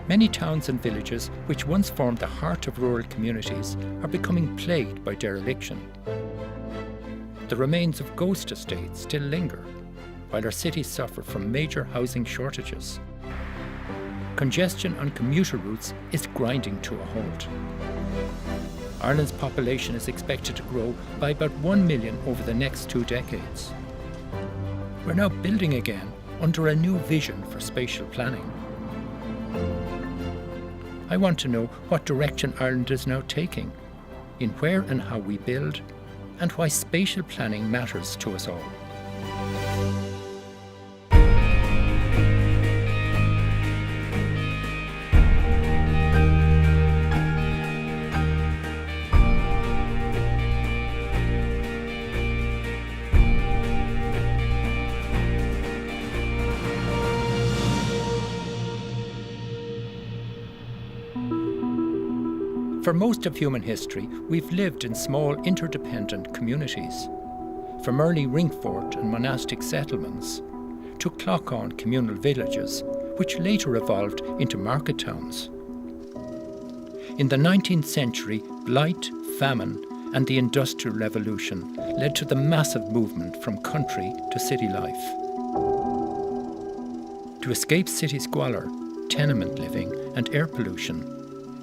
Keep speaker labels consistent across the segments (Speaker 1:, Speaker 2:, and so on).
Speaker 1: Many towns and villages, which once formed the heart of rural communities, are becoming plagued by dereliction. The remains of ghost estates still linger, while our cities suffer from major housing shortages. Congestion on commuter routes is grinding to a halt. Ireland's population is expected to grow by about 1 million over the next 2 decades. We're now building again under a new vision for spatial planning. I want to know what direction Ireland is now taking, in where and how we build, and why spatial planning matters to us all. For most of human history, we've lived in small interdependent communities. From early ring fort and monastic settlements to clock-on communal villages, which later evolved into market towns. In the 19th century, blight, famine and the Industrial Revolution led to the massive movement from country to city life. To escape city squalor, tenement living and air pollution,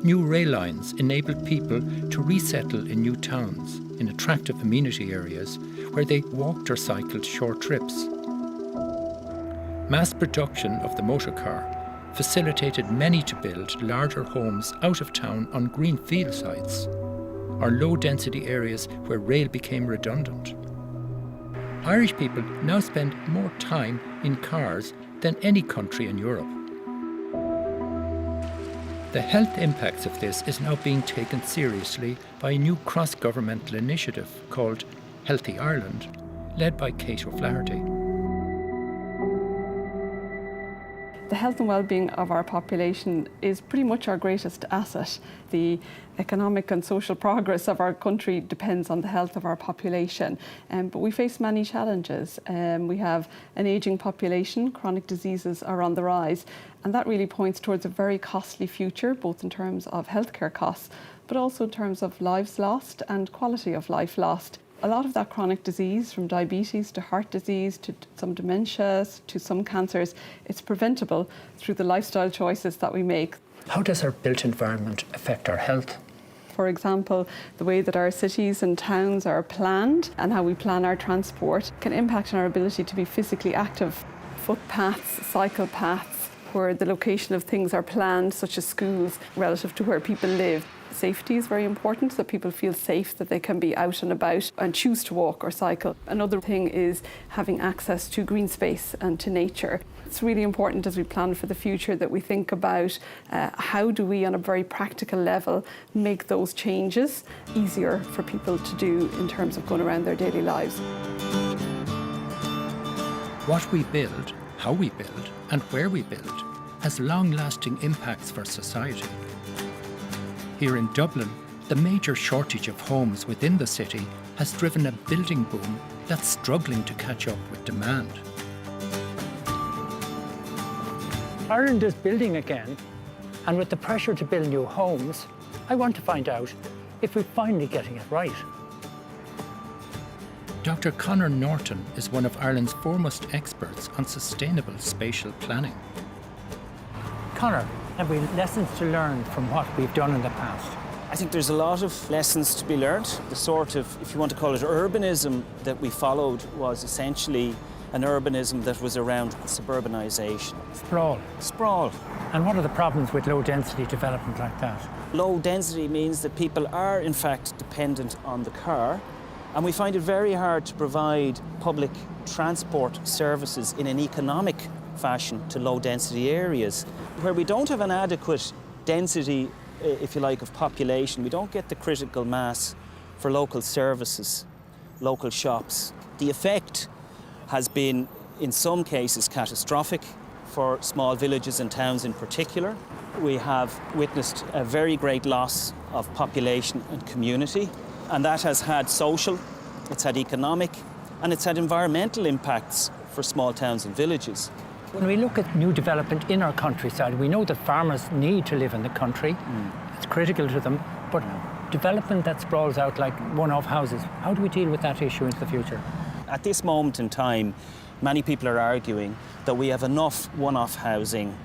Speaker 1: new rail lines enabled people to resettle in new towns, in attractive amenity areas where they walked or cycled short trips. Mass production of the motor car facilitated many to build larger homes out of town on green field sites, or low-density areas where rail became redundant. Irish people now spend more time in cars than any country in Europe. The health impacts of this is now being taken seriously by a new cross-governmental initiative called Healthy Ireland, led by Kate O'Flaherty.
Speaker 2: The health and well-being of our population is pretty much our greatest asset. The economic and social progress of our country depends on the health of our population, but we face many challenges. We have an ageing population, chronic diseases are on the rise, and that really points towards a very costly future, both in terms of healthcare costs, but also in terms of lives lost and quality of life lost. A lot of that chronic disease, from diabetes to heart disease to some dementias to some cancers, it's preventable through the lifestyle choices that we make.
Speaker 1: How does our built environment affect our health?
Speaker 2: For example, the way that our cities and towns are planned and how we plan our transport can impact on our ability to be physically active. Footpaths, cycle paths, where the location of things are planned, such as schools, relative to where people live. Safety is very important, so that people feel safe, that they can be out and about and choose to walk or cycle. Another thing is having access to green space and to nature. It's really important as we plan for the future that we think about how do we, on a very practical level, make those changes easier for people to do in terms of going around their daily lives.
Speaker 1: What we build, how we build, and where we build has long-lasting impacts for society. Here in Dublin, the major shortage of homes within the city has driven a building boom that's struggling to catch up with demand.
Speaker 3: Ireland is building again, and with the pressure to build new homes, I want to find out if we're finally getting it right.
Speaker 1: Dr. Conor Norton is one of Ireland's foremost experts on sustainable spatial planning.
Speaker 3: Conor, have we lessons to learn from what we've done in the past?
Speaker 4: I think there's a lot of lessons to be learned. The sort of, if you want to call it urbanism that we followed was essentially an urbanism that was around suburbanisation.
Speaker 3: Sprawl.
Speaker 4: Sprawl.
Speaker 3: And what are the problems with low density development like that?
Speaker 4: Low density means that people are in fact dependent on the car, and we find it very hard to provide public transport services in an economic fashion to low density areas. Where we don't have an adequate density, if you like, of population, we don't get the critical mass for local services, local shops. The effect has been, in some cases, catastrophic for small villages and towns in particular. We have witnessed a very great loss of population and community, and that has had social, it's had economic, and it's had environmental impacts for small towns and villages.
Speaker 3: When we look at new development in our countryside, we know that farmers need to live in the country. It's critical to them, but development that sprawls out like one-off houses, how do we deal with that issue into the future?
Speaker 4: At this moment in time, many people are arguing that we have enough one-off housing,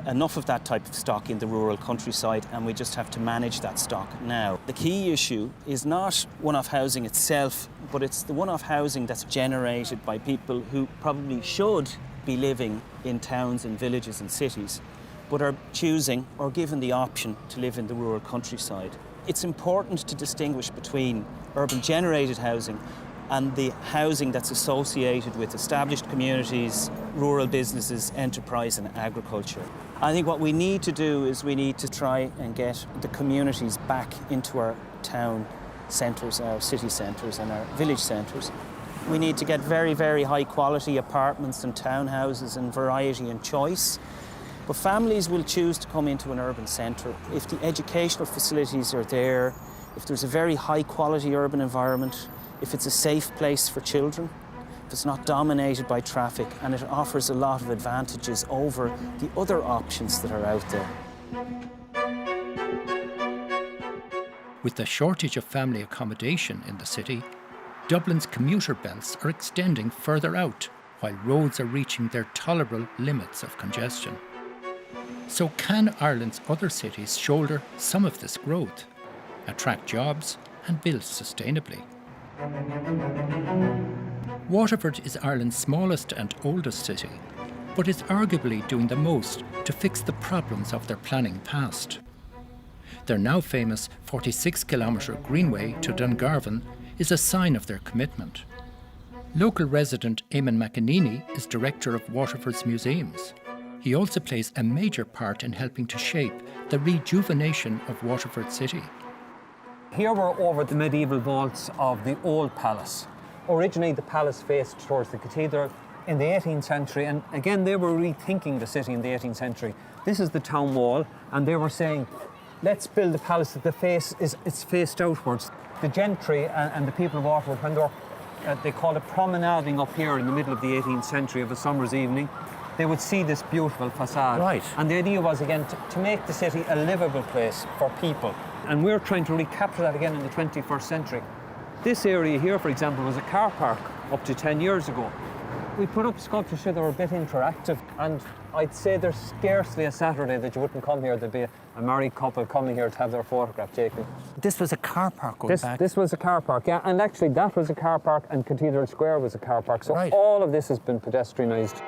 Speaker 4: enough of that type of stock in the rural countryside, and we just have to manage that stock now. The key issue is not one-off housing itself, but it's the one-off housing that's generated by people who probably should be living in towns and villages and cities, but are choosing or given the option to live in the rural countryside. It's important to distinguish between urban generated housing and the housing that's associated with established communities, rural businesses, enterprise and agriculture. I think what we need to do is we need to try and get the communities back into our town centres, our city centres and our village centres. We need to get very, very high quality apartments and townhouses and variety and choice. But families will choose to come into an urban centre if the educational facilities are there, if there's a very high quality urban environment, if it's a safe place for children, if it's not dominated by traffic, and it offers a lot of advantages over the other options that are out there.
Speaker 1: With the shortage of family accommodation in the city, Dublin's commuter belts are extending further out, while roads are reaching their tolerable limits of congestion. So can Ireland's other cities shoulder some of this growth, attract jobs and build sustainably? Waterford is Ireland's smallest and oldest city, but is arguably doing the most to fix the problems of their planning past. Their now famous 46-kilometre greenway to Dungarvan is a sign of their commitment. Local resident Eamon McEnany is director of Waterford's museums. He also plays a major part in helping to shape the rejuvenation of Waterford City.
Speaker 5: Here we're over the medieval vaults of the old palace. Originally the palace faced towards the cathedral in the 18th century, and again they were rethinking the city in the 18th century. This is the town wall, and they were saying, let's build the palace that it's faced outwards. The gentry and the people of Waterford, when they call it promenading up here in the middle of the 18th century of a summer's evening, they would see this beautiful facade.
Speaker 3: Right.
Speaker 5: And the idea was, again, to make the city a livable place for people. And we're trying to recapture that again in the 21st century. This area here, for example, was a car park up to 10 years ago. We put up sculptures here that were a bit interactive, and I'd say there's scarcely a Saturday that you wouldn't come here. There'd be a married couple coming here to have their photograph taken.
Speaker 3: This was a car park going back?
Speaker 5: This was a car park, yeah. And actually that was a car park and Cathedral Square was a car park. So
Speaker 3: right.
Speaker 5: All of this has been pedestrianised.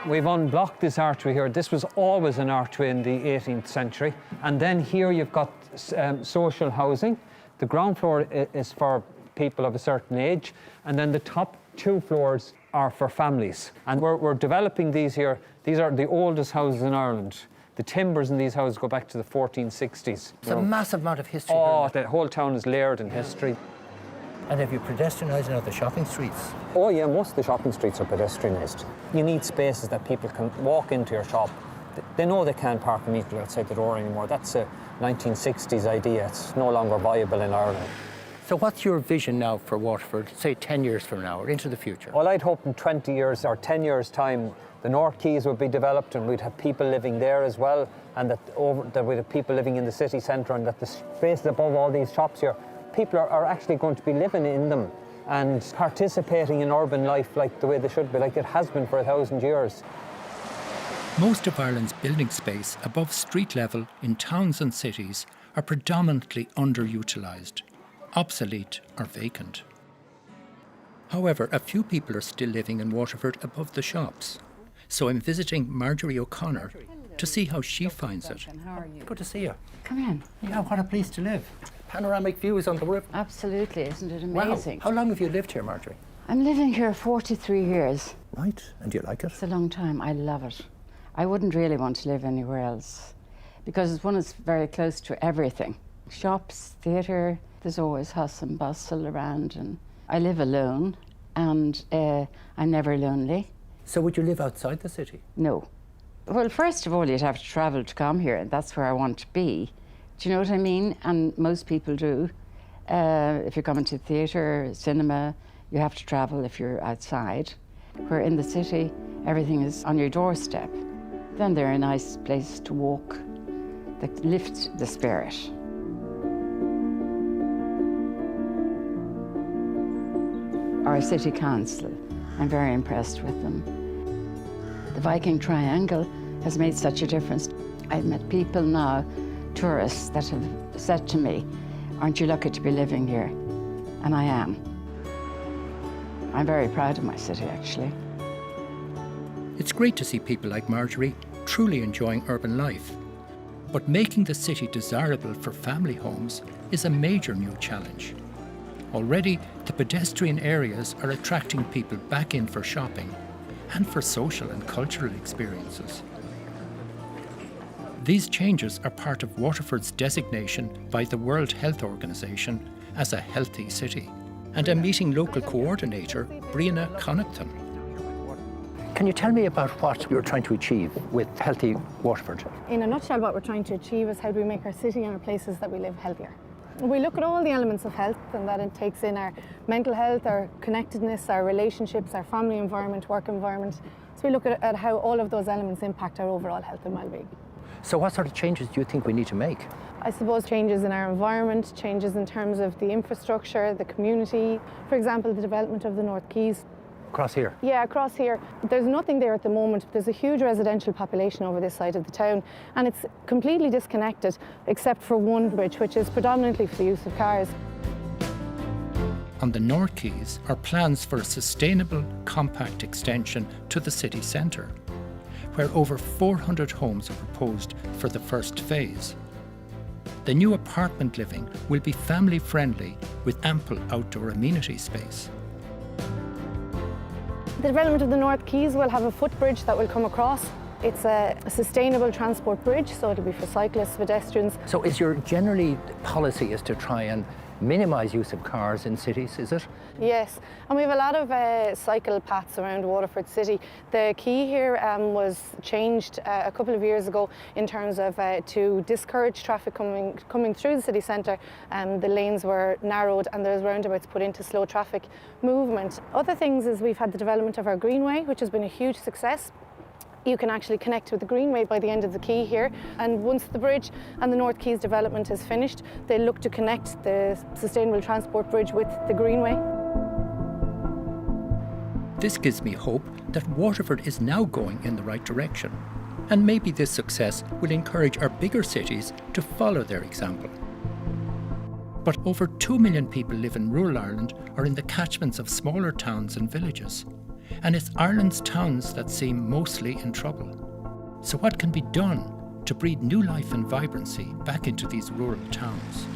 Speaker 5: We've unblocked this archway here. This was always an archway in the 18th century. And then here you've got social housing. The ground floor is for people of a certain age. And then the top 2 floors are for families. And we're developing these here. These are the oldest houses in Ireland. The timbers in these houses go back to the 1460s.
Speaker 3: It's a massive amount of history.
Speaker 5: Oh, the whole town is layered in history.
Speaker 3: And have you pedestrianised in other shopping streets?
Speaker 5: Oh yeah, most of the shopping streets are pedestrianised. You need spaces that people can walk into your shop. They know they can't park immediately outside the door anymore. That's a 1960s idea. It's no longer viable in Ireland.
Speaker 3: So what's your vision now for Waterford, say 10 years from now or into the future?
Speaker 5: Well, I'd hope in 20 years or 10 years' time, the North Quays would be developed and we'd have people living there as well, and that we'd have people living in the city centre, and that the spaces above all these shops here, people are actually going to be living in them and participating in urban life like the way they should be, like it has been for 1,000 years.
Speaker 1: Most of Ireland's building space above street level in towns and cities are predominantly underutilised, obsolete or vacant. However, a few people are still living in Waterford above the shops. So I'm visiting Marjorie O'Connor to see how she finds it.
Speaker 6: How are you?
Speaker 3: Good to see you.
Speaker 6: Come in.
Speaker 3: Yeah, what a place to live. Panoramic views on the river.
Speaker 6: Absolutely, isn't it amazing?
Speaker 3: Wow. How long have you lived here, Marjorie?
Speaker 6: I'm living here 43 years.
Speaker 3: Right, and do you like it?
Speaker 6: It's a long time. I love it. I wouldn't really want to live anywhere else because one is very close to everything. Shops, theatre, there's always hustle and bustle around, and I live alone and I'm never lonely.
Speaker 3: So would you live outside the city?
Speaker 6: No. Well, first of all, you'd have to travel to come here, and that's where I want to be. Do you know what I mean? And most people do. If you're coming to theatre, cinema, You have to travel if you're outside, where in the city, everything is on your doorstep. Then they're a nice place to walk that lifts the spirit. Our city council, I'm very impressed with them. The Viking Triangle has made such a difference. I've met people now, tourists, that have said to me, "Aren't you lucky to be living here?" And I am. I'm very proud of my city, actually.
Speaker 1: It's great to see people like Marjorie truly enjoying urban life. But making the city desirable for family homes is a major new challenge. Already, the pedestrian areas are attracting people back in for shopping and for social and cultural experiences. These changes are part of Waterford's designation by the World Health Organization as a healthy city. And I'm meeting local coordinator Brianna Connaughton.
Speaker 3: Can you tell me about what you're trying to achieve with Healthy Waterford?
Speaker 7: In a nutshell, what we're trying to achieve is how do we make our city and our places that we live healthier. We look at all the elements of health, and that it takes in our mental health, our connectedness, our relationships, our family environment, work environment. So we look at how all of those elements impact our overall health and well-being.
Speaker 3: So what sort of changes do you think we need to make?
Speaker 7: I suppose changes in our environment, changes in terms of the infrastructure, the community. For example, the development of the North Quays.
Speaker 3: Across here?
Speaker 7: Yeah, across here. There's nothing there at the moment. There's a huge residential population over this side of the town, and it's completely disconnected except for one bridge, which is predominantly for the use of cars.
Speaker 1: On the North Quays are plans for a sustainable, compact extension to the city centre, where over 400 homes are proposed for the first phase. The new apartment living will be family friendly with ample outdoor amenity space.
Speaker 7: The development of the North Quays will have a footbridge that will come across. It's a sustainable transport bridge, so it'll be for cyclists, pedestrians.
Speaker 3: So is your generally policy is to try and minimise use of cars in cities, is it?
Speaker 7: Yes, and we have a lot of cycle paths around Waterford City. The key here was changed a couple of years ago in terms of to discourage traffic coming through the city centre. The lanes were narrowed and there's roundabouts put into slow traffic movement. Other things is we've had the development of our Greenway, which has been a huge success. You can actually connect with the Greenway by the end of the quay here, and once the bridge and the North Quays development is finished, they'll look to connect the sustainable transport bridge with the Greenway.
Speaker 1: This gives me hope that Waterford is now going in the right direction, and maybe this success will encourage our bigger cities to follow their example. But over 2 million people live in rural Ireland or in the catchments of smaller towns and villages. And it's Ireland's towns that seem mostly in trouble. So what can be done to breathe new life and vibrancy back into these rural towns?